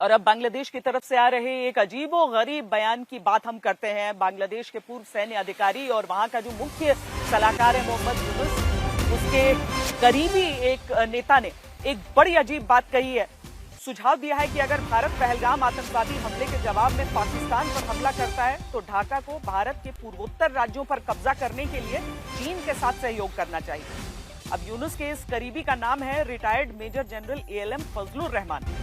और अब बांग्लादेश की तरफ से आ रहे एक अजीबोगरीब बयान की बात हम करते हैं। बांग्लादेश के पूर्व सैन्य अधिकारी और वहां का जो मुख्य सलाहकार है मोहम्मद यूनुस, उसके करीबी एक नेता ने एक बड़ी अजीब बात कही है। सुझाव दिया है कि अगर भारत पहलगाम आतंकवादी हमले के जवाब में पाकिस्तान पर हमला करता है तो ढाका को भारत के पूर्वोत्तर राज्यों पर कब्जा करने के लिए चीन के साथ सहयोग करना चाहिए। अब यूनुस के इस करीबी का नाम है retired major general ALM Fazlur Rahman.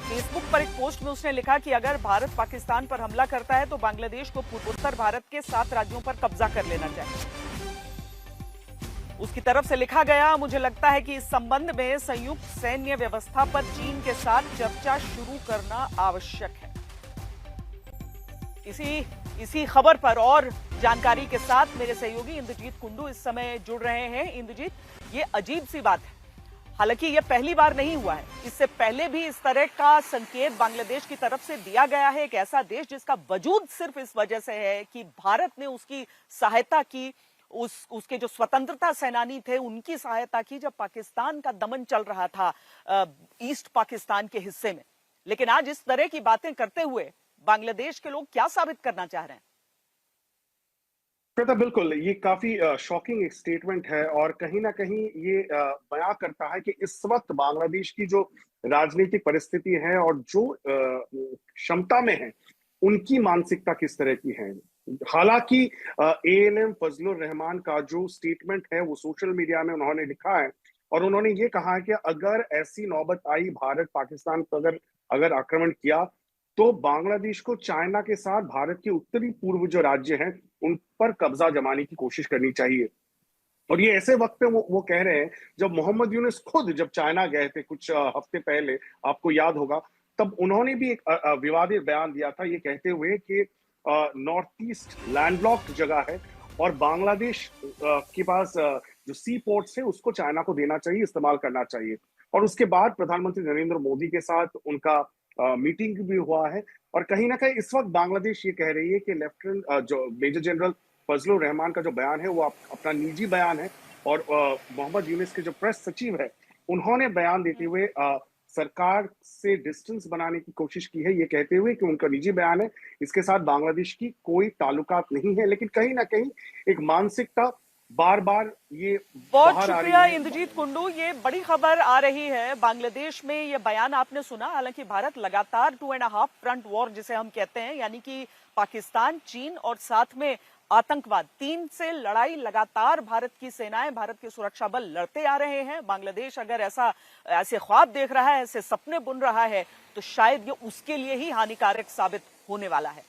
Facebook पर एक पोस्ट में उसने लिखा कि अगर भारत पाकिस्तान पर हमला करता है तो बांग्लादेश को पूर्वोत्तर भारत के 7 राज्यों पर कब्जा कर लेना चाहिए। उसकी तरफ से लिखा गया, मुझे लगता है कि इस संबंध में संयुक्त सैन्य व्यवस्था पर चीन के साथ चर्चा शुरू करना आवश्यक है। इसी खबर पर और जानकारी के साथ मेरे सहयोगी इंद्रजीत कुंडू इस समय जुड़ रहे हैं। इंद्रजीत, ये अजीब सी बात है, हालांकि ये पहली बार नहीं हुआ है। इससे पहले भी इस तरह का संकेत बांग्लादेश की तरफ से दिया गया है। एक ऐसा देश जिसका वजूद सिर्फ इस वजह से है कि भारत ने उसकी सहायता की, उसके जो स्वतंत्रता सेनानी थे उनकी सहायता की जब पाकिस्तान का दमन चल रहा था ईस्ट पाकिस्तान के हिस्से में। लेकिन आज इस तरह की बातें करते हुए बांग्लादेश के लोग क्या साबित करना चाह रहे हैं? बिल्कुल, ये काफी शॉकिंग एक स्टेटमेंट है और कहीं ना कहीं ये बयां करता है कि इस वक्त बांग्लादेश की जो राजनीतिक परिस्थिति है और जो क्षमता में है, उनकी मानसिकता किस तरह की है। हालांकि ALM फजलुर रहमान का जो स्टेटमेंट है वो सोशल मीडिया में उन्होंने लिखा है और उन्होंने ये कहा है कि अगर ऐसी नौबत आई, भारत पाकिस्तान पर अगर आक्रमण किया, तो बांग्लादेश को चाइना के साथ भारत के उत्तरी पूर्व जो राज्य हैं उन पर कब्जा जमाने की कोशिश करनी चाहिए। और ये ऐसे वक्त पे वो कह रहे हैं जब मोहम्मद यूनुस खुद जब चाइना गए थे कुछ हफ्ते पहले, आपको याद होगा, तब उन्होंने भी एक विवादित बयान दिया था ये कहते हुए कि नॉर्थ ईस्ट लैंडलॉक्ड जगह है और बांग्लादेश के पास जो सी पोर्ट्स है उसको चाइना को देना चाहिए, इस्तेमाल करना चाहिए। और उसके बाद प्रधानमंत्री नरेंद्र मोदी के साथ उनका मीटिंग भी हुआ है और कहीं ना कहीं इस वक्त बांग्लादेश ये कह रही है कि लेफ्टिनेंट जो मेजर जनरल फजलुर रहमान का जो बयान है वो अपना निजी बयान है और मोहम्मद यूनुस के जो प्रेस सचिव है उन्होंने बयान देते हुए सरकार से डिस्टेंस बनाने की कोशिश की है, ये कहते हुए कि उनका निजी बयान है, इसके साथ बांग्लादेश की कोई ताल्लुकात नहीं है। लेकिन कहीं ना कहीं एक मानसिकता बार बार ये बहुत बाहर आ रही शुक्रिया है। इंद्रजीत कुंडू, ये बड़ी खबर आ रही है। बांग्लादेश में ये बयान आपने सुना। हालांकि भारत लगातार 2.5 फ्रंट वॉर जिसे हम कहते हैं, यानी कि पाकिस्तान, चीन और साथ में आतंकवाद, 3 से लड़ाई लगातार भारत की सेनाएं, भारत के सुरक्षा बल लड़ते आ रहे हैं। बांग्लादेश अगर ऐसे ख्वाब देख रहा है, ऐसे सपने बुन रहा है, तो शायद ये उसके लिए ही हानिकारक साबित होने वाला है।